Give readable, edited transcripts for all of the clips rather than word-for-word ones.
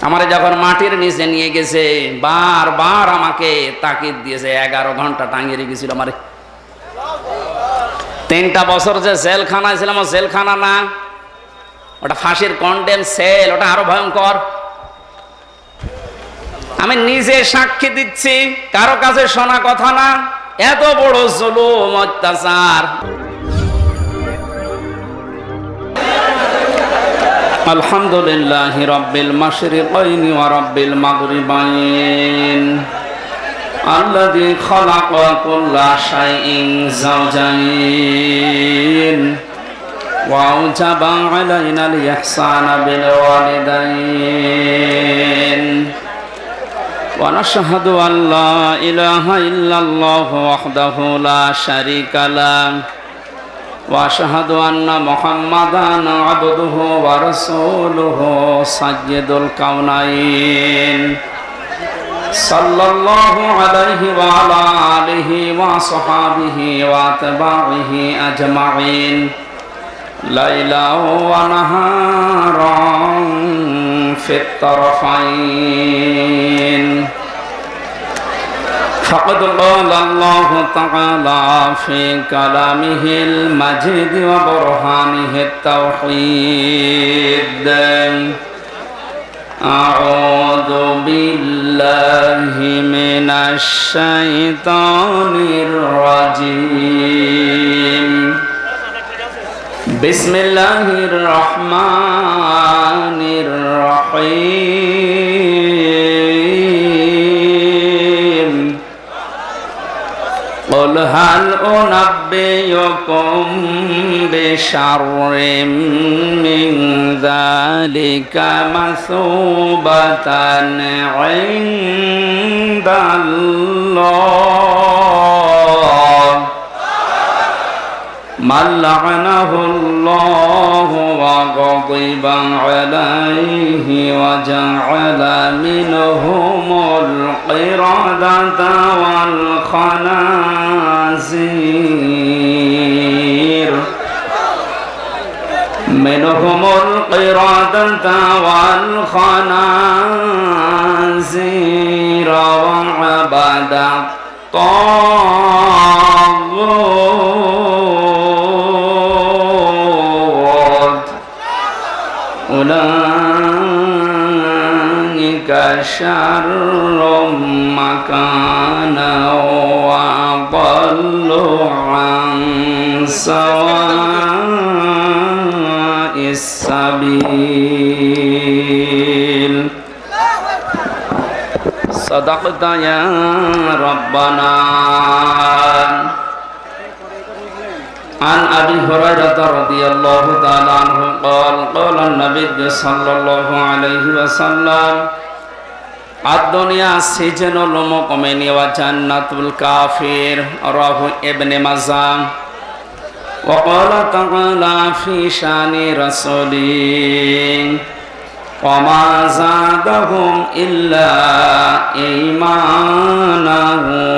আমারে যখন মাটির নিচে নিয়ে গেছে বারবার আমাকে তাকিদ দিয়েছে, 11 ঘন্টা টাঙিয়ে রেখেছিল আমারে। 3টা বছর যে জেলখানায় ছিলাম, জেলখানা না, ওটা ফাঁসির কন্ডেম সেল, ওটা আরো ভয়ঙ্কর। আমি নিজে সাক্ষী দিচ্ছি, কারো কাছে শোনা কথা না, এত বড় জুলুম অত্যাচার। আলহামদুলিল্লাহি রাব্বিল মাশরিকাইন ওয়া রাব্বিল মাগরিবাইন আল্লাযী খালাকা কুল্লা শাইইন যাওজাইন ওয়া আওজাবা আলাইনাল ইহসানা বিল ওয়ালিদাইন ওয়া নাশহাদু আল্লা ইলাহা ইল্লাল্লাহু ওয়াহদাহু লা শারীকা লাহু ওয়া আশহাদু আন্না মুহাম্মাদান আবদুহু ওয়া রাসূলুহু সাইয়্যিদুল কাওনাইন সাল্লাল্লাহু আলাইহি ওয়া আলা আলিহি ওয়া সাহবিহি ওয়া তাবাইহি আজমাইন লাইলা ওয়া নাহারান ফিত তারফাইন। فقد قال الله تعالى في كلامه المجيد وبرهانه التوحيد أعوذ بالله من الشيطان الرجيم بسم الله الرحمن الرحيم قل هل أنبئكم بشر من ذلك مثوبة عند الله من لعنه الله وغضب عليه وجعل منهم القردة والخنازير وعبد الطاغوت أولئك شر مكانا وأضل عن سواء السبيل صدقت يا ربنا. عن أبي هريرة رضي الله تعالى عنه قال قال النبي صلى الله عليه وسلم الدنيا سجن المؤمن وجنة الكافر رواه ابن ماجه. وقال تعالى في شان رسوله وما زادهم إلا إيمانا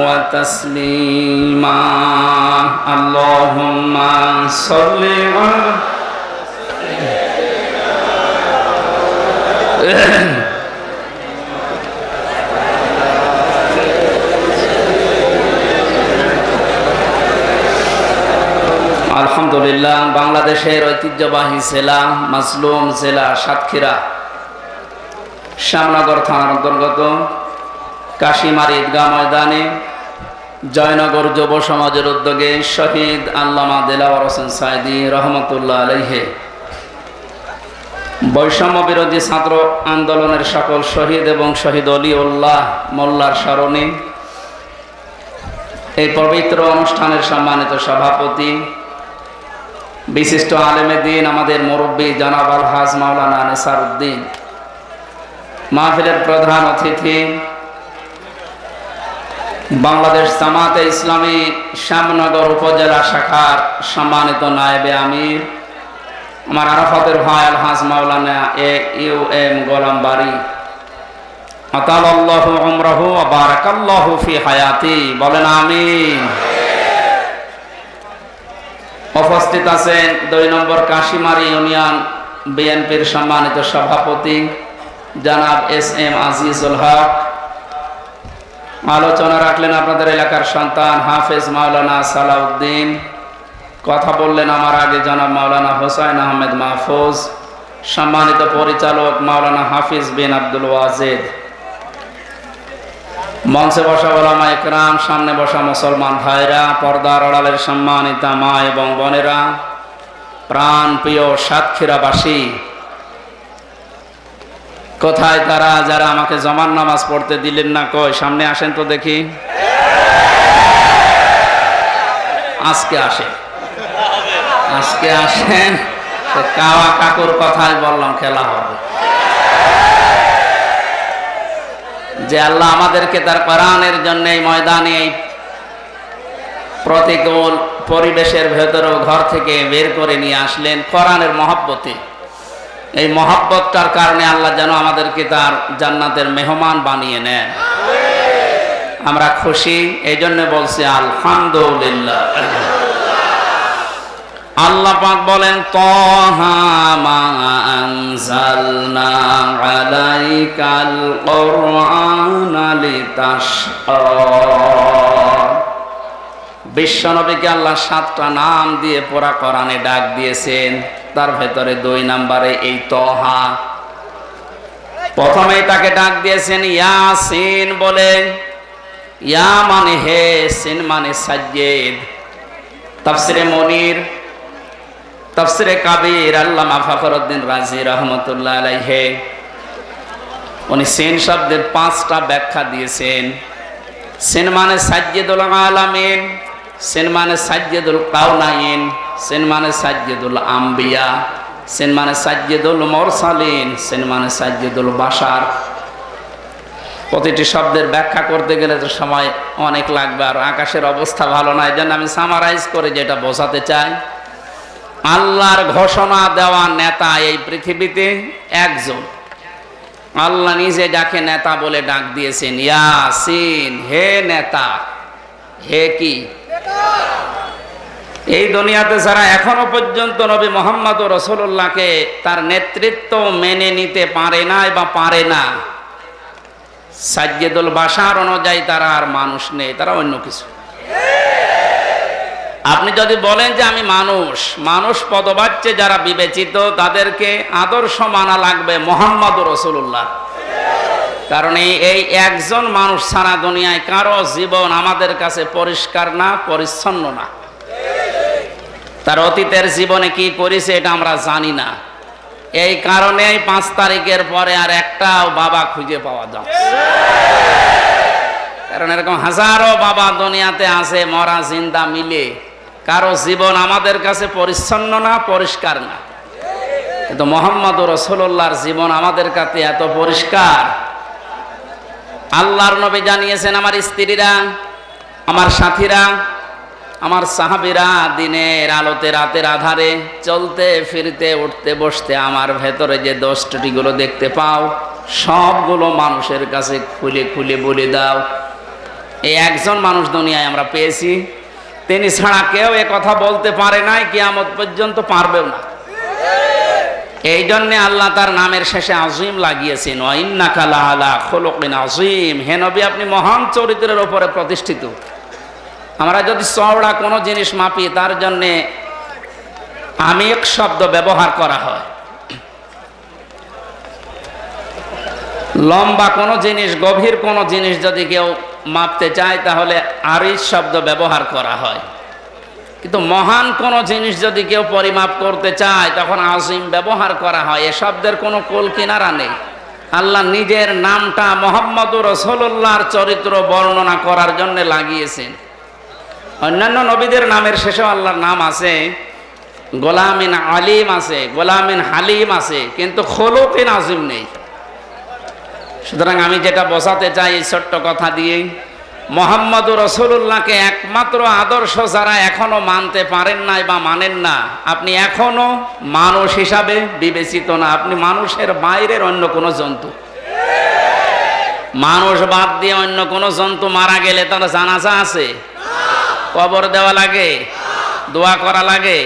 وتسليما. اللهم صل على আলহামদুলিল্লাহ। বাংলাদেশের ঐতিহ্যবাহী জেলা মাজলুম জেলা সাতক্ষীরা শ্যামনগর থানার অন্তর্গত কাশিমারি ঈদগাহ ময়দানে জয়নগর যুব সমাজের উদ্যোগে শহীদ আল্লামা দেলাওয়ার হোসেন সাঈদী রহমতুল্লাহ আলাইহি বৈষম্য বিরোধী ছাত্র আন্দোলনের সকল শহীদ এবং শহীদ অলিউল্লাহ মোল্লার স্মরণে এই পবিত্র অনুষ্ঠানের সম্মানিত সভাপতি বিশিষ্ট আলেমে দ্বীন আমাদের মুরব্বী জনাব আলহাজ মাওলানা নেসার উদ্দিন, মাহফিলের প্রধান অতিথি বাংলাদেশ জামাতে ইসলামী শ্যামনগর উপজেলা শাখার সম্মানিত নায়েবে আমির আমার আরাফাতের ভাই আলহাজ মাওলানা AUM গোলাম বারী আতালাল্লাহু উমরাহু ওয়া বারাকাল্লাহু ফি হায়াতি, বলেন আমিন। উপস্থিত আছেন 2 নম্বর কাশিমারি ইউনিয়ন বিএনপির সম্মানিত সভাপতি জনাব এস এম আজিজুল হক। আলোচনা রাখলেন আপনাদের এলাকার সন্তান হাফেজ মাওলানা সালাউদ্দিন। কথা বললেন আমার আগে জনাব মাওলানা হোসাইন আহমেদ মাহফুজ। সম্মানিত পরিচালক মাওলানা হাফিজ বিন আব্দুল ওয়াজেদ। মঞ্চে বসা ওলামা একরাম, সামনে বসা মুসলমান ভাইরা, পর্দার আড়ালের সম্মানিতা মা এবং বোনেরা, প্রাণ প্রিয় সাতক্ষীরাবাসী, কোথায় তারা যারা আমাকে জমান নামাজ পড়তে দিলেন না? কই সামনে আসেন তো দেখি। আজকে আসেন। কাওয়া কাকুর কথাই বললাম, খেলা হবে। যে আল্লাহ আমাদেরকে তার কোরআনের জন্য এই ময়দানে প্রতিকূল পরিবেশের ভেতরেও ঘর থেকে বের করে নিয়ে আসলেন কোরআনের মহব্বতে। এই মহব্বতটার কারণে আল্লাহ যেন আমাদেরকে তার জান্নাতের মেহমান বানিয়ে নেন। আমরা খুশি, এই জন্য বলছি আলহামদুলিল্লাহ। আল্লাহ পাক বলেন, তাহা মা আনজালনা আলাইকাল কুরআনা লিতাশকা। বিশ্বনবীকে আল্লাহ 7টা নাম দিয়ে পুরা কোরআনে ডাক দিয়েছেন। তার ভেতরে 2 নম্বরে এই তহা। প্রথমেই তাকে ডাক দিয়েছেন ইয়াসিন বলে। ইয়া মানে হে, সিন মানে সাজ্জেদ। তাফসিরে মনির, তাফসিরে কাবির আল্লামা ফখরুদ্দিন রাজি রহমতুল্লাহ আলাইহি উনি সিন শব্দের 5টা ব্যাখ্যা দিয়েছেন। সিন মানে সাজ্জেদুল আলামিন, সিন মানে সাজ্জেদুল কাউনাইন, সিন মানে সাজ্জেদুল আম্বিয়া, সিন মানে সাজ্জেদুল মুরসালিন, সিন মানে সাজ্জেদুল বাশার। প্রতিটি শব্দের ব্যাখ্যা করতে গেলে তো সময় অনেক লাগবে, আর আকাশের অবস্থা ভালো না। এই জন্য আমি সামারাইজ করে যেটা বোঝাতে চাই, আল্লাহর ঘোষণা দেওয়া নেতা এই পৃথিবীতে একজন। আল্লাহ নিজে যাকে নেতা বলে ডাক দিয়েছেন, ইয়াসিন, হে নেতা। হে কি? এই দুনিয়াতে যারা এখনো পর্যন্ত নবী মুহাম্মদ রাসূলুল্লাহকে তার নেতৃত্ব মেনে নিতে পারে নাই বা পারে না, সাজ্জেদুল বাশার অনুযায়ী তারা আর মানুষ নেই, তারা অন্য কিছু। আপনি যদি বলেন যে আমি মানুষ পদবাচ্যে যারা বিবেচিত, তাদেরকে আদর্শ মানা লাগবে মুহাম্মদ রাসূলুল্লাহ। কারণ এই একজন মানুষ সারা দুনিয়ায় কারো জীবন আমাদের কাছে পরিষ্কার না, পরিচ্ছন্ন না। তার অতীতের জীবনে কি করেছে এটা আমরা জানি না। এই কারণে 5 তারিখের পরে আর একটাও বাবা খুঁজে পাওয়া যায়। কারণ এরকম হাজারো বাবা দুনিয়াতে আছে, মরা জিন্দা মিলে। কারো জীবন আমাদের কাছে পরিচ্ছন্ন না, পরিষ্কার না। কিন্তু মুহাম্মদ রাসূলুল্লাহর জীবন আমাদের কাছে এত পরিষ্কার। আল্লাহর নবী জানিয়েছেন, আমার স্ত্রীরা, আমার সাথীরা, আমার সাহাবীরা দিনের আলোতে রাতের আধারে চলতে ফিরতে উঠতে বসতে আমার ভেতরে যে দোষ ত্রুটিগুলো দেখতে পাও, সবগুলো মানুষের কাছে খুলে খুলে বলে দাও। এই একজন মানুষ দুনিয়ায় আমরা পেয়েছি, তিনি ছাড়া কেউ এ কথা বলতে পারে নাই, কিয়ামত পর্যন্ত পারবেও না। এই জন্যে আল্লাহ তার নামের শেষে আজিম লাগিয়েছেন, ওয়া ইন্নাকা লাআলা খুলুকিন আযীম। হে নবী, আপনি মহান চরিত্রের উপরে প্রতিষ্ঠিত। আমরা যদি চওড়া কোনো জিনিস মাপি, তার জন্যে আমিক শব্দ ব্যবহার করা হয়। লম্বা কোনো জিনিস, গভীর কোনো জিনিস যদি কেউ মাপতে চায়, তাহলে আরিজ শব্দ ব্যবহার করা হয়। কিন্তু মহান কোনো জিনিস যদি কেউ পরিমাপ করতে চায়, তখন আজিম ব্যবহার করা হয়। এ শব্দের কোনো কুল কিনারা নেই। আল্লাহ নিজের নামটা মুহাম্মদুর রাসূলুল্লাহর চরিত্র বর্ণনা করার জন্য লাগিয়েছেন। অন্যান্য নবীদের নামের শেষেও আল্লাহর নাম আছে, গোলামিন আলিম আছে, গোলামিন হালিম আছে, কিন্তু খুলুকিন আজিম নেই। সুতরাং আমি যেটা বোঝাতে চাই এই ছোট্ট কথা দিয়ে, মুহাম্মদুর রাসূলুল্লাহকে একমাত্র আদর্শ যারা এখনো মানতে পারেন নাই বা মানেন না, আপনি এখনো মানুষ হিসাবে বিবেচিত না। আপনি মানুষের বাইরের অন্য কোনো জন্তু। মানুষ বাদ দিয়ে অন্য কোনো জন্তু মারা গেলে তার জানাজা আছে, কবর দেওয়া লাগে, দোয়া করা লাগে।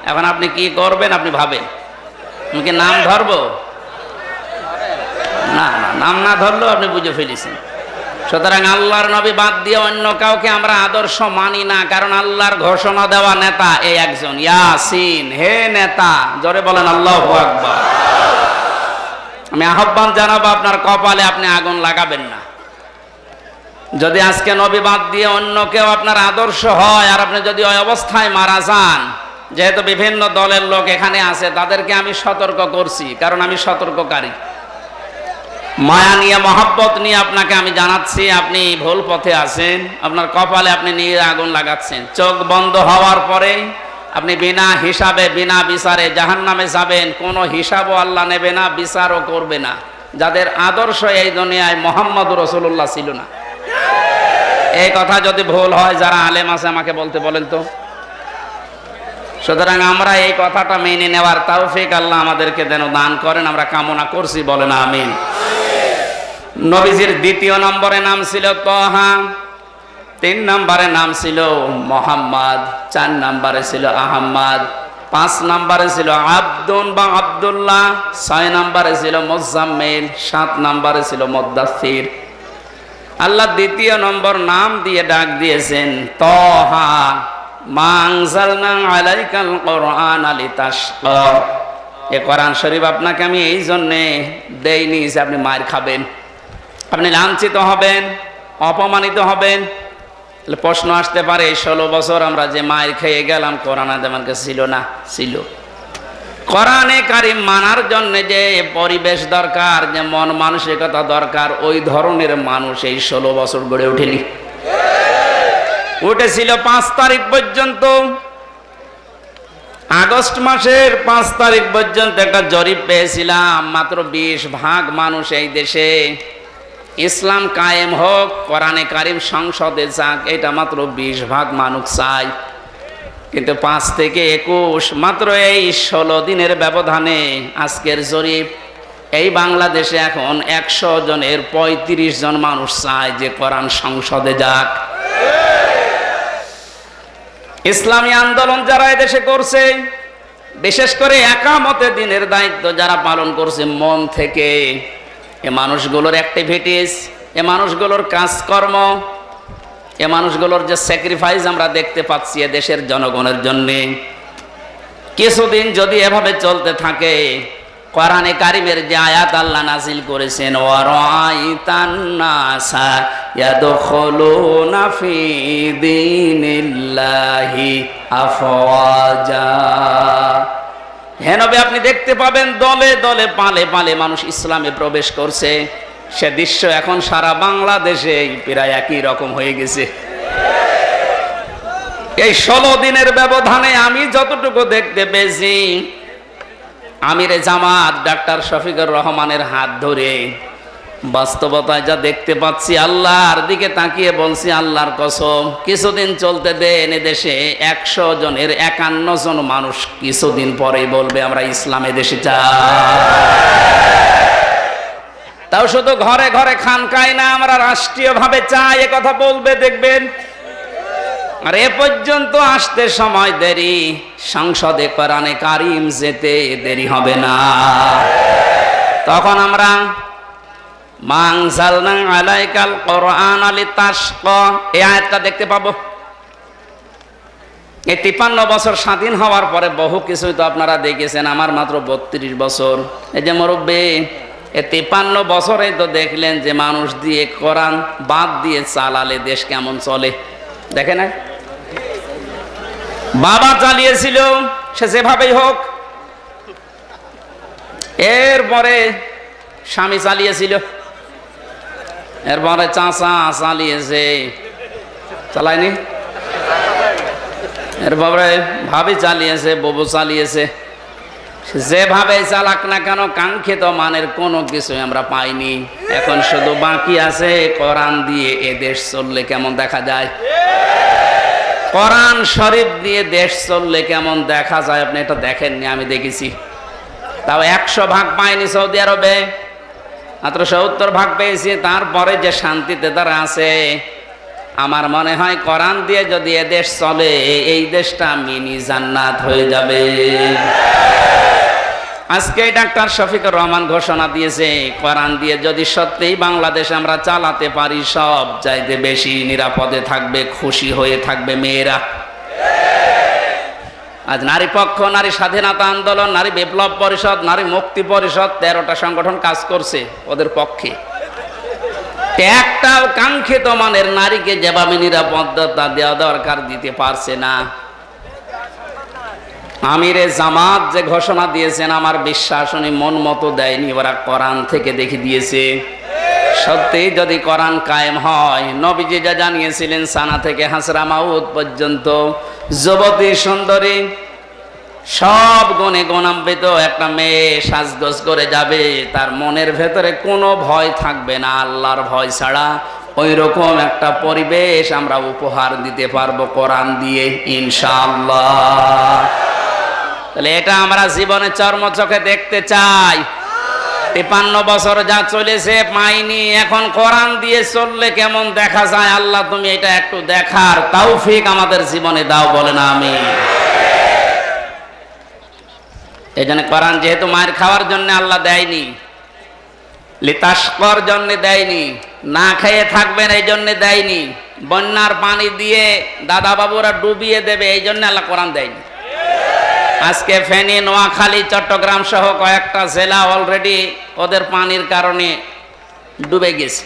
এখন আপনি কি করবেন? আপনি ভাবেন, আমি কি নাম ধরবো? নাম না ধরলেও আপনি বুঝে ফেলেছেন। সুতরাং আল্লাহর নবী বাদ দিয়ে অন্য কাউকে আমরা আদর্শ মানি না, কারণ আল্লাহর ঘোষণা দেওয়া নেতা এই একজন, ইয়াসিন। হে নেতা, জোরে বলেন আল্লাহু আকবার। আমি আহ্বান জানাবো, আপনার কপালে আপনি আগুন লাগাবেন না। যদি আজকে নবী বাদ দিয়ে অন্য কেউ আপনার আদর্শ হয়, আর আপনি যদি ওই অবস্থায় মারা যান, যেহেতু বিভিন্ন দলের লোক এখানে আছে, তাদেরকে আমি সতর্ক করছি, কারণ আমি সতর্ককারী। মায়া নিয়ে, মহব্বত নিয়ে আপনাকে আমি জানাচ্ছি, আপনি ভুল পথে আছেন। আপনার কপালে আপনি নিয়ে আগুন লাগাচ্ছেন। চোখ বন্ধ হওয়ার পরে আপনি বিনা হিসাবে, বিনা বিচারে জাহান্নামে যাবেন। কোনো হিসাবও আল্লাহ নেবে না, বিচারও করবে না। যাদের আদর্শ এই দুনিয়ায় মুহাম্মদুর রাসূলুল্লাহ ছিল না। এই কথা যদি ভুল হয়, যারা আলেম আছে আমাকে বলতে বলেন তো। সুতরাং আমরা এই কথাটা মেনে নেওয়ার তৌফিক আল্লাহ আমাদেরকে যেন দান করেন, আমরা কামনা করছি, বলেন আমিন। নবীজির দ্বিতীয় নম্বরে নাম ছিল তহা, 3 নম্বরে নাম ছিল মোহাম্মদ, 4 নম্বরে ছিল আহমদ, 5 নম্বরে ছিল আব্দুন বা আব্দুল্লাহ, 6 নম্বরে ছিল মুজাম্মিল, 7 নম্বরে ছিল মুদ্দাসসির। আল্লাহ দ্বিতীয় নম্বর নাম দিয়ে ডাক দিয়েছেন তহা, মা আনজালনা আলাইকাল কুরআনা লিতাশকা। এই কোরআন শরীফ আপনাকে আমি এই জন্যে দেইনি যে আপনি মার খাবেন, আপনি লাঞ্ছিত হবেন, অপমানিত হবেন। প্রশ্ন আসতে পারে, 16 বছর আমরা যে মায়ের খেয়ে গেলাম, কোরআন আমার কাছে ছিল না? ছিল। কোরআনে কারিম মানার জন্য যে পরিবেশ দরকার, যে মন মানসিকতা দরকার, ওই ধরনের মানুষ এই 16 বছর গড়ে ওঠেনি। উঠেছিল 5 তারিখ পর্যন্ত, আগস্ট মাসের 5 তারিখ পর্যন্ত একটা জরিপ পেয়েছিলাম, মাত্র 20% মানুষ এই দেশে ইসলাম কায়েম হোক, কোরআনে কারিম সংসদে যাক, এটা মাত্র 20% মানুষ চায়। কিন্তু 5 থেকে 21, মাত্র এই 16 দিনের ব্যবধানে আজকের জরিপ, এই বাংলাদেশে এখন 100 জনের 35 জন মানুষ চায় যে কোরআন সংসদে যাক। ইসলামী আন্দোলন যারা এদেশে করছে, বিশেষ করে একামতে দিনের দায়িত্ব যারা পালন করছে মন থেকে, এ মানুষগুলোর অ্যাক্টিভিটিস, এ মানুষগুলোর কাজকর্ম, এ মানুষগুলোর যে স্যাক্রিফাইস আমরা দেখতে পাচ্ছি এ দেশের জনগণের জন্য, কিছুদিন যদি এভাবে চলতে থাকে, কোরআনে কারিমের যে আয়াত আল্লাহ নাযিল করেছেন, ওয়া রাআইতান নাসা ইয়াদখুলুনা ফি দীনিল্লাহি আফওয়াজা, হে নবী আপনি দেখতে পাবেন দলে দলে, পালে পালে মানুষ ইসলামে প্রবেশ করছে। সে দৃশ্য এখন সারা বাংলাদেশে প্রায় একই রকম হয়ে গেছে। এই 16 দিনের ব্যবধানে আমি যতটুকু দেখতে পেয়েছি, আমিরে জামাত ডাক্তার শফিকুর রহমানের হাত ধরে বাস্তবতায় যা দেখতে পাচ্ছি, আল্লাহর দিকে তাকিয়ে বলছি, আল্লাহর কসম, কিছুদিন চলতে দেন, এদেশে 100 জনের 51 জন মানুষ কিছুদিন পরেই বলবে আমরা ইসলামে দেশে চাই। তাও শুধু ঘরে ঘরে খানকায় না, আমরা রাষ্ট্রীয়ভাবে চাই, এ কথা বলবে, দেখবেন। আর এ পর্যন্ত আসতে সময় দেরি, সংসদে কোরআনে কারিম যেতে দেরি হবে না। তখন আমরা মা আনজালনা আলাইকাল কুরআনা লিতাশকা, এই আয়াতটা দেখতে পাবো। এই 53 বছর স্বাধীন হওয়ার পরে বহু কিছুই তো আপনারা দেখেছেন। আমার মাত্র 32 বছর। এই যে মুরব্বী, এই 53 বছরে তো দেখলেন যে মানুষ দিয়ে কোরআন বাদ দিয়ে চালালে দেশ কেমন চলে, দেখে না? বাবা চালিয়েছিল, সে যেভাবেই হোক। এরপরে স্বামী চালিয়েছিল, এরপরে চাচা চালিয়েছে, চালায়নি? এরপরে ভাবি চালিয়েছে, বউ চালিয়েছে। যেভাবে চালাক না কেন, কাঙ্ক্ষিত মানের কোনো কিছু আমরা পাইনি। এখন শুধু বাকি আছে কোরআন দিয়ে এ দেশ চললে কেমন দেখা যায়, কোরআন শরীফ দিয়ে দেশ চললে কেমন দেখা যায়। আপনি এটা দেখেননি, আমি দেখেছি। তাও 100% পাইনি সৌদি আরবে, মাত্র 70% পেয়েছি। তারপরে যে শান্তিতে তারা আছে, আমার মনে হয় কোরআন দিয়ে যদি এ দেশ চলে, এই দেশটা মিনি জান্নাত হয়ে যাবে। আজকে ডাক্তার শফিকুর রহমান ঘোষণা দিয়েছে, কোরআন দিয়ে যদি সত্যিই বাংলাদেশ আমরা চালাতে পারি, সব চাইতে বেশি নিরাপদে থাকবে, খুশি হয়ে থাকবে মেয়েরা। আজ নারী পক্ষ, নারী স্বাধীনতা আন্দোলন, নারী বিপ্লব পরিষদ, নারী মুক্তি পরিষদ, 13টা সংগঠন কাজ করছে ওদের পক্ষে। একটাও কাঙ্ক্ষিত মানের নারীকে যেভাবে নিরাপত্তা দেওয়া দরকার দিতে পারছে না। আমিরে জামাত যে ঘোষণা দিয়েছেন, আমার বিশ্বাস উনি মন মতো দেয়নি, ওরা কোরআন থেকে দেখে দিয়েছে। সত্যি যদি কোরআন কায়েম হয়, নবীজি যা জানিয়েছিলেন সানা থেকে হাসরা মাউত পর্যন্ত যুবতী সুন্দরী সব গুণে গুণান্বিত একটা মেয়ে সাজগোজ করে যাবে, তার মনের ভেতরে কোনো ভয় থাকবে না আল্লাহর ভয় ছাড়া। ওই রকম একটা পরিবেশ আমরা উপহার দিতে পারবো কোরআন দিয়ে ইনশাআল্লাহ। তাহলে এটা আমরা জীবনে চর্ম চোখে দেখতে চাই। 53 বছর যা চলেছে পাইনি, এখন কোরআন দিয়ে চললে কেমন দেখা যায়। আল্লাহ তুমি এটা একটু দেখার তৌফিক আমাদের জীবনে দাও, বলেন আমিন। এই জন্য কোরআন যেহেতু মায়ের খাওয়ার জন্য আল্লাহ দেয়নি, লিতাশকর জন্য দেয়নি, না খেয়ে থাকবেন এই জন্য দেয়নি, বন্যার পানি দিয়ে দাদা বাবুরা ডুবিয়ে দেবে এই জন্য আল্লাহ কোরআন দেয়নি। আজকে ফেনী, নোয়াখালী, চট্টগ্রাম সহ কয়েকটা জেলা অলরেডি ওদের পানির কারণে ডুবে গেছে।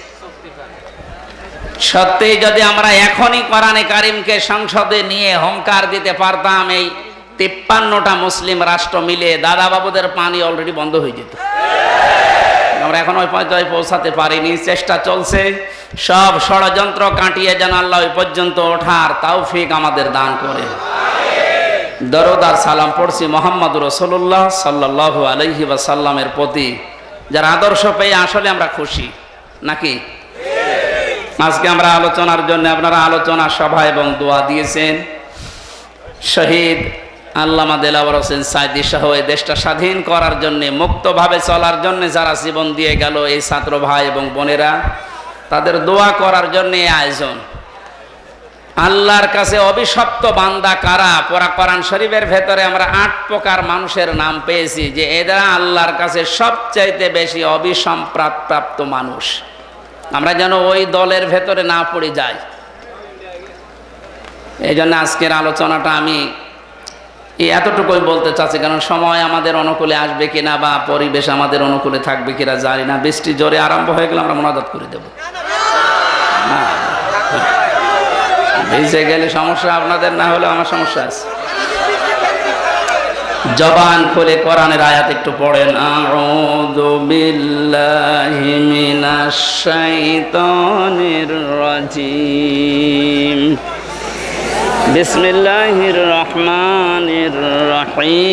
সত্যি যদি আমরা এখনই কোরআনে কারিমকে সংসদে নিয়ে হুঙ্কার দিতে পারতাম, এই 53টা মুসলিম রাষ্ট্র মিলে দাদা বাবুদের পানি অলরেডি বন্ধ হয়ে যেত। আমরা এখন ওই পর্যায়ে পৌঁছাতে পারিনি, চেষ্টা চলছে। সব ষড়যন্ত্র কাটিয়ে যেন আল্লাহ ওই পর্যন্ত ওঠার তৌফিক আমাদের দান করে। দরুদ আর সালাম পড়ছি মুহাম্মদুর রাসূলুল্লাহ সাল্লাল্লাহু আলাইহি ওয়াসাল্লামের প্রতি, যার আদর্শ পেয়ে আসলে আমরা খুশি নাকি। আজকে আমরা আলোচনার জন্য আপনারা আলোচনা সভা এবং দোয়া দিয়েছেন। শহীদ আল্লামা দেলাওয়ার হোসেন সাইদি সহ এই দেশটা স্বাধীন করার জন্য, মুক্তভাবে চলার জন্য যারা জীবন দিয়ে গেল, এই ছাত্র ভাই এবং বোনেরা, তাদের দোয়া করার জন্য এই আয়োজন। আল্লাহর কাছে অভিশপ্ত বান্দা কারা? পুরা কোরআন শরীফের ভেতরে আমরা 8 প্রকার মানুষের নাম পেয়েছি, যে এরা আল্লাহর কাছে সবচাইতে বেশি অভিসম্প্রাপ্ত মানুষ। আমরা যেন ওই দলের ভেতরে না পড়ে যাই। এই জন্য আজকের আলোচনাটা আমি এতটুকুই বলতে চাচ্ছি, কারণ সময় আমাদের অনুকূলে আসবে কিনা বা পরিবেশ আমাদের অনুকূলে থাকবে কিনা জানি না। বৃষ্টি জোরে আরম্ভ হয়ে গেলে আমরা মোনাজাত করে দেব। ভিজে গেলে সমস্যা আপনাদের, না হলে আমার সমস্যা আছে। জবান খুলে কোরআনের আয়াত একটু পড়েন। আউযু বিল্লাহি মিনাশ শাইতানির রাজিম। বিসমিল্লাহির রহমানির রহিম।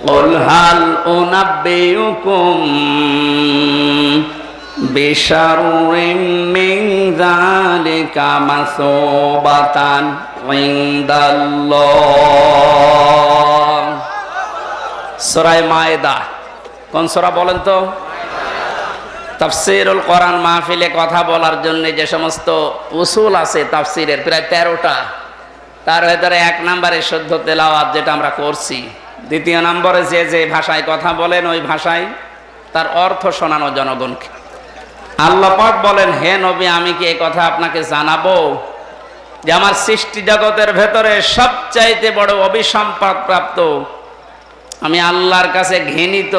কুল হাল উনাব্বিউকুম বিশাররিম মিন যালিকা মাসুবাতান ইনদাল্লাহ। সূরা মায়েদা কোন সূরা বলেন তো? তাফসীরুল কোরআন মাহফিলে কথা বলার জন্য যে সমস্ত উসুল আছে তাফসীরের প্রায় 13টা, তার ভেতরে 1 নম্বরে শুদ্ধ তেলাওয়াত যেটা আমরা করছি, 2 নম্বরে যে ভাষায় কথা বলেন ওই ভাষায় তার অর্থ শোনানো জনগণকে। আল্লাহ পাক বলেন, হে নবী আমি কি এই কথা আপনাকে জানাবো যে আমার সৃষ্টি জগতের ভেতরে সবচাইতে বড় অভিসম্প্রাপ্ত, আমি আল্লাহর কাছে ঘৃণিত,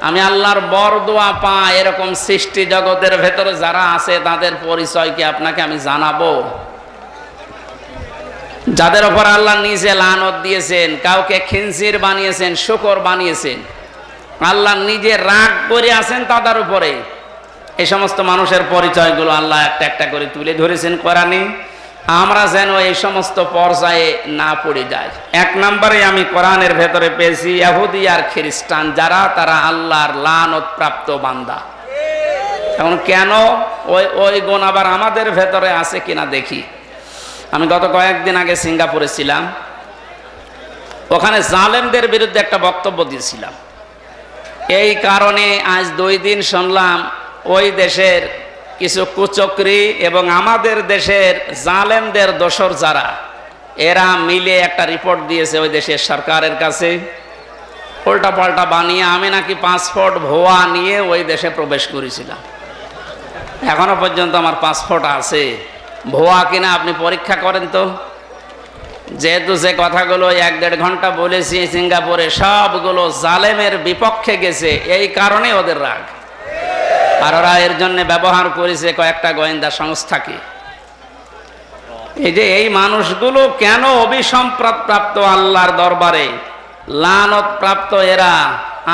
আমি আল্লাহর বরদোয়া পাই, এরকম সৃষ্টি জগতের ভেতরে যারা আছে তাদের পরিচয় কি আপনাকে আমি জানাবো? যাদের উপর আল্লাহ নিজে লানত দিয়েছেন, কাউকে খিনজির বানিয়েছেন, শূকর বানিয়েছেন, আল্লাহ নিজে রাগ করে আছেন তাদের উপরে। এই সমস্ত মানুষের পরিচয়গুলো আল্লাহ একটা একটা করে তুলে ধরেছেন কোরআনে। আমরা যেন এই সমস্ত পর্যায়ে না পড়ে যাই। 1 নম্বরে আমি কোরআনের ভেতরে পেয়েছি ইহুদি আর খ্রিস্টান, যারা তারা আল্লাহর লানত প্রাপ্ত বান্দা। এখন কেন ওই গুণ আবার আমাদের ভেতরে আছে কিনা দেখি। আমি গত কয়েকদিন আগে সিঙ্গাপুরে ছিলাম, ওখানে জালেমদের বিরুদ্ধে একটা বক্তব্য দিয়েছিলাম। এই কারণে আজ 2 দিন শুনলাম ওই দেশের কিছু কুচক্রী এবং আমাদের দেশের জালেমদের দোসর যারা, এরা মিলে একটা রিপোর্ট দিয়েছে ওই দেশের সরকারের কাছে, উল্টা পাল্টা বানিয়ে আমি নাকি পাসপোর্ট ভুয়া নিয়ে ওই দেশে প্রবেশ করেছিলাম। এখনো পর্যন্ত আমার পাসপোর্ট আছে, ভুয়া কিনা আপনি পরীক্ষা করেন তো। যেহেতু যে কথাগুলো 1-1.5 ঘন্টা বলেছি সিঙ্গাপুরে, সবগুলো জালেমের বিপক্ষে গেছে, এই কারণে ওদের রাগ। আর ওরা এর জন্য ব্যবহার করেছে কয়েকটা গোয়েন্দা সংস্থাকে। এই যে এই মানুষগুলো কেন অভিসম্প্রাপ্ত আল্লাহর দরবারে লানত প্রাপ্ত, এরা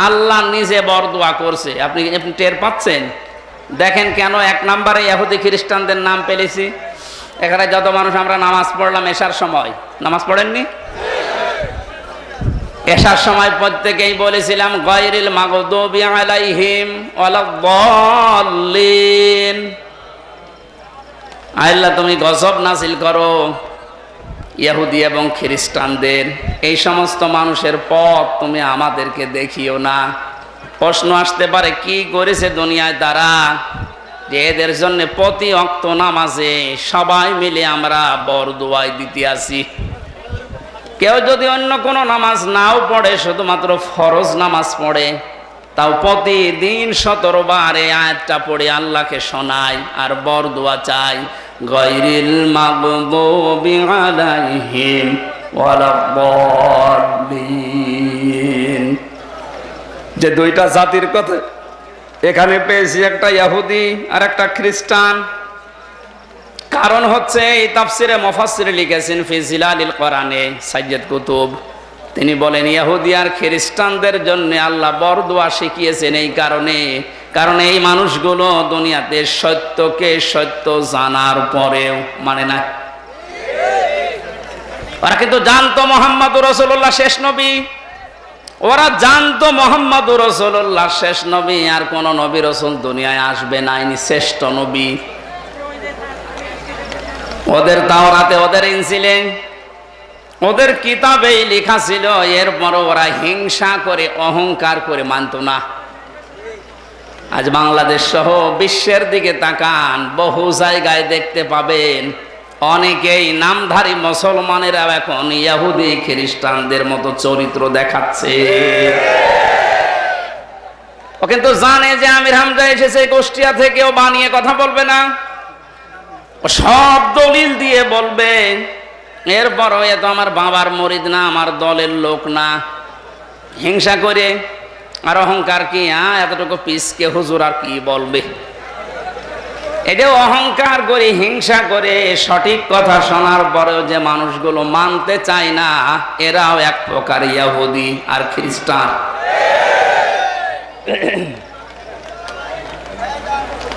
আল্লাহ নিজে বরদোয়া করছে। আপনি টের পাচ্ছেন? দেখেন কেন 1 নম্বরে ইহুদি খ্রিস্টানদের নাম পেলেছি। এখানে যত মানুষ আমরা নামাজ পড়লাম এশার সময়, নামাজ পড়েননি? এশার সময় প্রত্যেকেই বলেছিলাম গায়রিল মাগদুবি আলাইহিম ওয়ালাদ-দাল্লিন। আল্লাহ তুমি গজব নাযিল করো ইহুদি এবং খ্রিস্টানদের, এই সমস্ত মানুষের পথ তুমি আমাদেরকে দেখিও না। প্রশ্ন আসতে পারে কি করেছে দুনিয়ায় তারা যে এদের জন্য প্রতি ওয়াক্ত নামাজে সবাই মিলে আমরা বরদোয়া দিতে আসি। কেউ যদি অন্য কোনো নামাজ নাও পড়ে, শুধুমাত্র ফরজ নামাজ পড়ে, তাও প্রতিদিন 17 বার এই আয়াতটা পড়ে আল্লাহকে শোনায় আর বরদোয়া চাই, গায়রিল মাগদুবি আলাইহিম ওয়ালাদ-দাল্লিন। যে দুইটা জাতির কথা এখানে পেয়েছি, একটা ইহুদি আর একটা খ্রিস্টান। কারণ হচ্ছে এই তাফসিরে মুফাসসির লিখেছেন ফি জিলালিল কোরআনে সাইয়্যিদ কুতুব, তিনি বলেন ইহুদি আর খ্রিস্টানদের জন্য আল্লাহ বরদোয়া শিখিয়েছেন এই কারণে, কারণ এই মানুষগুলো দুনিয়াতে সত্যকে সত্য জানার পরেও মানে না। ওরা কিন্তু জানতো মুহাম্মদুর রাসূলুল্লাহ শেষ নবী, ওরা জানতো মুহাম্মদুর রাসূলুল্লাহ শেষ নবী, আর কোন নবী রাসূল দুনিয়ায় আসবে না, ইনি শ্রেষ্ঠ নবী। ওদের তাওরাতে, ওদের ইনজিলে, ওদের কিতাবেই লেখা ছিল, এরপরও ওরা হিংসা করে অহংকার করে মানত না। আজ বাংলাদেশ সহ বিশ্বের দিকে তাকান, বহু জায়গায় দেখতে পাবেন অনেকেই নামধারী মুসলমানেরা এখন ইহুদি খ্রিস্টানদের মতো চরিত্র দেখাচ্ছে। ও কিন্তু জানে যে আমির হামজা এসেছে কুষ্টিয়া থেকে, ও বানিয়ে কথা বলবে না, ও সব দলিল দিয়ে বলবে। এরপরও এ তো আমার বাবার মুরিদ না, আমার দলের লোক না। হিংসা করে আর অহংকার কি, এতটুকু পিসকে হুজুর আর কি বলবে। এটা অহংকার করে হিংসা করে সঠিক কথা শোনার পরেও যে মানুষগুলো মানতে চায় না, এরাও এক প্রকার ইহুদি আর খ্রিস্টান।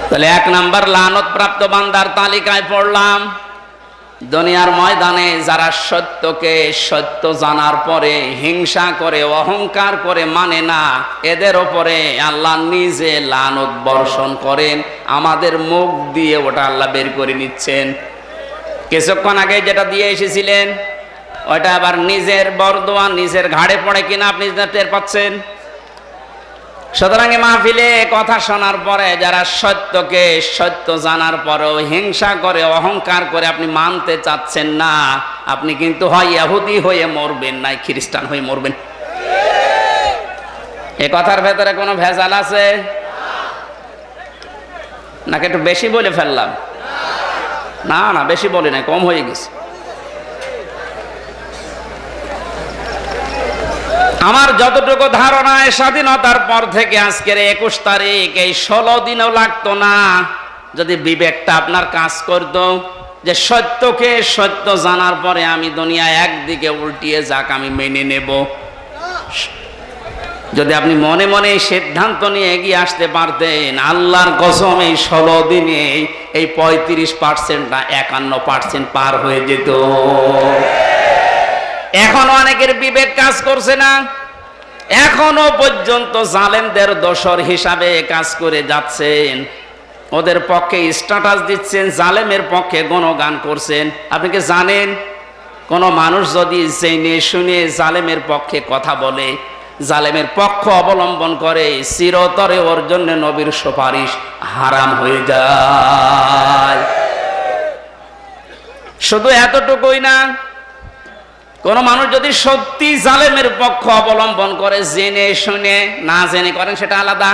তাহলে 1 নাম্বার লানত প্রাপ্ত বান্দার তালিকায় পড়লাম, দুনিয়ার ময়দানে যারা সত্যকে সত্য জানার পরে হিংসা করে অহংকার করে মানে না, এদের ওপরে আল্লাহ নিজে লানত বর্ষণ করেন। আমাদের মুখ দিয়ে ওটা আল্লাহ বের করে নিচ্ছেন। কিছুক্ষণ আগে যেটা দিয়ে এসেছিলেন ওটা আবার নিজের বরদোয়া নিজের ঘাড়ে পড়ে কিনা আপনি টের পাচ্ছেন। সুতরাং মাহফিলে কথা শোনার পরে যারা সত্যকে সত্য জানার পরেও হিংসা করে অহংকার করে আপনি মানতে চাচ্ছেন না, আপনি কিন্তু হয় ইহুদি হয়ে মরবেন, নাই খ্রিস্টান হয়ে মরবেন। এ কথার ভেতরে কোনো ভেজাল আছে নাকি একটু বেশি বলে ফেললাম? না না, বেশি বলি না, কম হয়ে গেছে। আমার যতটুকু ধারণায় স্বাধীনতার পর থেকে আজকের 21 তারিখ, এই 16 দিনও লাগতো না যদি বিবেকটা আপনার কাজ করতো যে সত্যকে সত্য জানার পরে আমি দুনিয়া একদিকে উল্টিয়ে যাক আমি মেনে নেব। যদি আপনি মনে মনে সিদ্ধান্ত নিয়ে এগিয়ে আসতে পারতেন, আল্লাহর কসম এই 16 দিনে এই 35% না 51% পার হয়ে যেত। এখন অনেকের বিবেক কাজ করছে না, এখনো পর্যন্ত জালেমদের দোসর হিসাবে কাজ করে যাচ্ছেন, ওদের পক্ষে স্ট্যাটাস দিচ্ছেন, জালেমের পক্ষে গুণগান করছেন। আপনি কি জানেন কোন মানুষ যদি জেনে শুনে জালেমের পক্ষে কথা বলে, জালেমের পক্ষ অবলম্বন করে, চিরতরে ওর জন্য নবীর সুপারিশ হারাম হয়ে যায়। শুধু এতটুকুই না, কোন মানুষ যদি সত্যি জালেমের পক্ষ অবলম্বন করে, জেনে শুনে, না জেনে করেন সেটা আলাদা,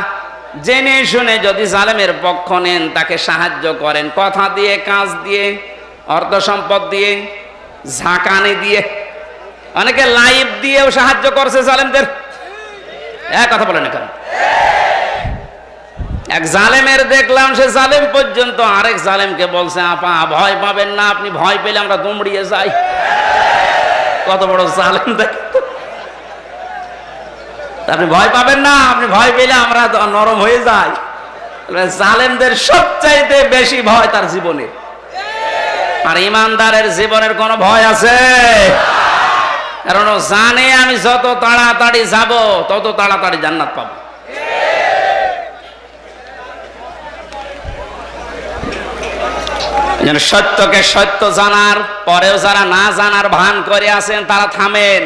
জেনে শুনে যদি জালেমের পক্ষ নেন, তাকে সাহায্য করেন কথা দিয়ে, কাজ দিয়ে, অর্থ সম্পদ দিয়ে, ঝাঁকানি দিয়ে, অনেকে লাইভ দিয়েও সাহায্য করছে জালেমদের। এক কথা বলেন এখন, এক জালেমের দেখলাম সে জালেম পর্যন্ত আরেক জালেমকে বলছে, আপা ভয় পাবেন না, আপনি ভয় পেলে আমরা দুমড়িয়ে যাই। কত বড় জালেম দেখেন, আপনি ভয় পাবেন না, আপনি ভয় পেলে আমরা নরম হয়ে যাই। জালেমদের সবচাইতে বেশি ভয় তার জীবনে, আর ইমানদারের জীবনের কোনো ভয় আছে? কারণ ও জানে আমি যত তাড়াতাড়ি যাব তত তাড়াতাড়ি জান্নাত পাবো। সত্যকে সত্য জানার পরেও যারা না জানার ভান করে আছেন তারা থামেন।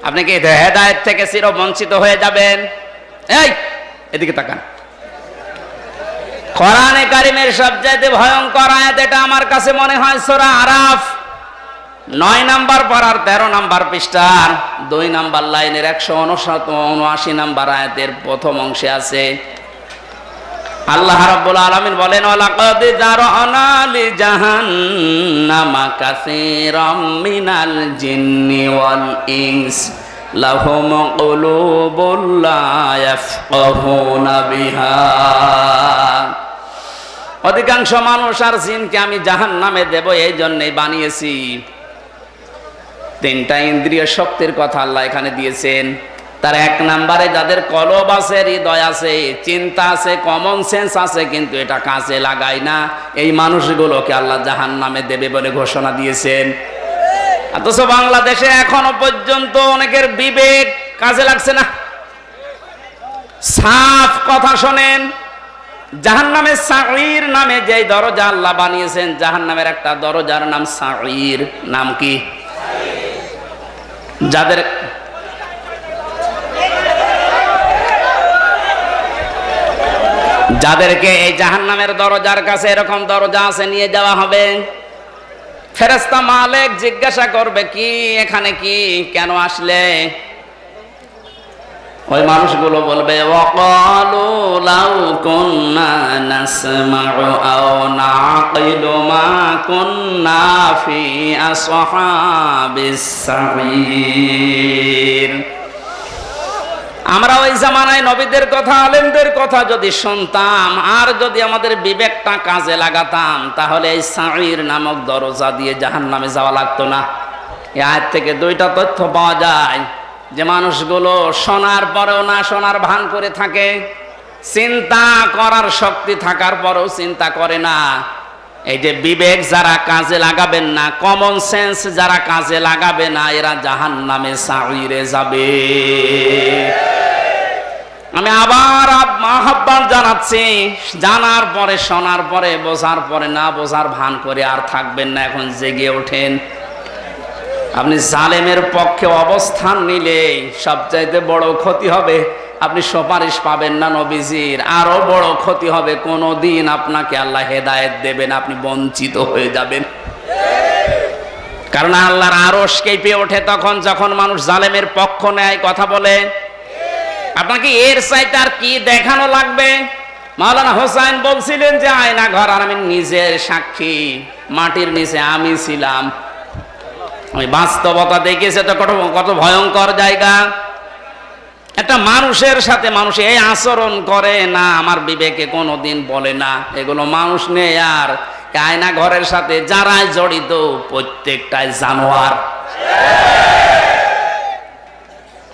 আপনি কি হেদায়েত থেকে চির বঞ্চিত হয়ে যাবেন? এই এদিকে তাকান। কোরআনে কারীমের সবচেয়ে ভয়ঙ্কর আয়াত এটা আমার কাছে মনে হয় সূরা আরাফ 9 নাম্বার পারার 13 নাম্বার পৃষ্ঠার 2 নাম্বার লাইনের 179 নাম্বার আয়াতের প্রথম অংশে আছে। আল্লাহ রাব্বুল আলামিন বলেন, ওয়ালাকাদ জারআনা লি জাহান্নামা কাসীরাম মিনাল জিন্নি ওয়াল ইনস লাহুম কুলুবুন লা ইয়াফকাহুনা বিহা। অধিকাংশ মানুষ আর জিনকে আমি জাহান্নামে দেব এই জন্যই বানিয়েছি। 3টা ইন্দ্রিয় শক্তির কথা আল্লাহ এখানে দিয়েছেন। তার 1 নম্বরে যাদের কলব আছে, হৃদয় আছে, চিন্তা আছে, কমন সেন্স আছে, কিন্তু এটা কাজে লাগায় না, এই মানুষগুলোকে আল্লাহ জাহান্নামে দেবে বলে ঘোষণা দিয়েছেন। অথচ বাংলাদেশে এখনো পর্যন্ত অনেকের বিবেক কাজে লাগছে না। সাফ কথা শোনেন, জাহান্নামের সাঈর নামে যে দরজা আল্লাহ বানিয়েছেন, জাহান্নামের একটা দরজার নাম সাঈর। নাম কি? যাদেরকে এই জাহান্নামের দরজার কাছে এরকম দরজা আছে নিয়ে যাওয়া হবে, ফেরেশতা মালিক জিজ্ঞাসা করবে, কি এখানে কি, কেন আসলে? ওই মানুষগুলো বলবে, ওয়াকালু লাউ কুন্না নাসমাউ আও নাকিলু মা কুন্না ফি আসহাবিস সাঈর। আমরা ওই জামানায় নবীদের কথা, আলেমদের কথা যদি শুনতাম আর যদি আমাদের বিবেকটা কাজে লাগাতাম, তাহলে এই সাঈর নামক দরজা দিয়ে জাহান্নামে যাওয়া লাগতো না। এই আয়াত থেকে 2টা তথ্য পাওয়া যায়, যে মানুষগুলো শোনার পরেও না শোনার ভান করে থাকে, চিন্তা করার শক্তি থাকার পরেও চিন্তা করে না। এই যে বিবেক যারা কাজে লাগাবেন না, কমন সেন্স যারা কাজে লাগাবে না, এরা জাহান্নামে সাঈরে যাবে। আমি আবার আহ্বান জানাচ্ছি, জানার পরে, শোনার পরে, বোঝার পরে না বোঝার ভান করে আর থাকবেন না। এখন জেগে ওঠেন। আপনি জালেমের পক্ষে অবস্থান নিলে সবচাইতে বড় ক্ষতি হবে, আপনি সুপারিশ পাবেন না নবীজির। আরো বড় ক্ষতি হবে, কোনদিন আপনাকে আল্লাহ হেদায়েত দেবেন, আপনি বঞ্চিত হয়ে যাবেন। কারণ আল্লাহর আরশ কেঁপে ওঠে তখন যখন মানুষ জালেমের পক্ষ নেয়, কথা বলে। আপনাকে এর চাইতে আর কি দেখানো লাগবে? মাওলানা হোসাইন বলছিলেন যে আয়না ঘর, আর আমি নিজের সাক্ষী, মাটির নিচে আমি ছিলাম। আমি বাস্তবতা দেখেছি তো কত ভয়ঙ্কর জায়গা। একটা মানুষের সাথে মানুষ এই আচরণ করে না, আমার বিবেকে কোনোদিন বলে না। এগুলো মানুষ নেই। আর আয়না ঘরের সাথে যারাই জড়িত প্রত্যেকটাই জানোয়ার।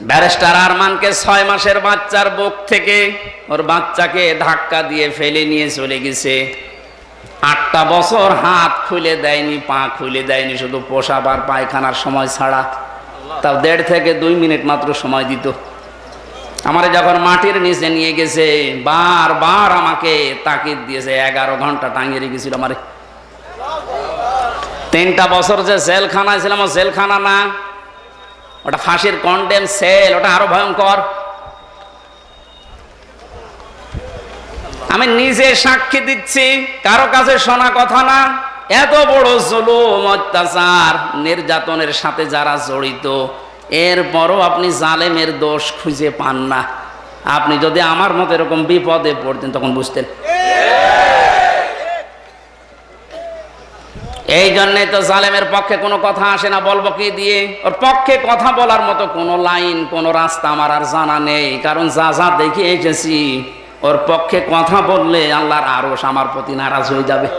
ব্যারিস্টার আরমানকে 6 মাসের বাচ্চার বুক থেকে ওর বাচ্চাকে ধাক্কা দিয়ে ফেলে নিয়ে চলে গেছে। 8টা বছর হাত খুলে দেয়নি, পা খুলে দেয়নি, শুধু পোশাক আর পায়খানার সময় ছাড়া। তাও 1.5 থেকে 2 মিনিট মাত্র সময় দিত। আমারে যখন মাটির নিচে নিয়ে গেছে, বারবার আমাকে তাকিদ দিয়েছে। 11 ঘন্টা টাঙিয়ে রেখেছিল আমারে। 3টা বছর যে জেলখানায় ছিলাম, জেলখানা না, ওটা ফাঁসির কন্ডেম সেল, ওটা আরো ভয়ঙ্কর। আমি নিজে সাক্ষী দিচ্ছি, কারো কাছে শোনা কথা না। এত বড় জুলুম অত্যাচার নির্যাতনের সাথে যারা জড়িত, এরপরও আপনি জালেমের দোষ খুঁজে পান না। আপনি যদি আমার মতো এরকম বিপদে পড়তেন তখন বুঝতেন। এই জন্যে তো জালেমের পক্ষে কোনো কথা আসে না। বলবো কি দিয়ে? ওর পক্ষে কথা বলার মতো কোনো লাইন, কোনো রাস্তা আমার আর জানা নেই। কারণ যা যা দেখে এসেছি, ওর পক্ষে কথা বললে আল্লাহর আরশ আমার প্রতি নারাজ হয়ে যাবে।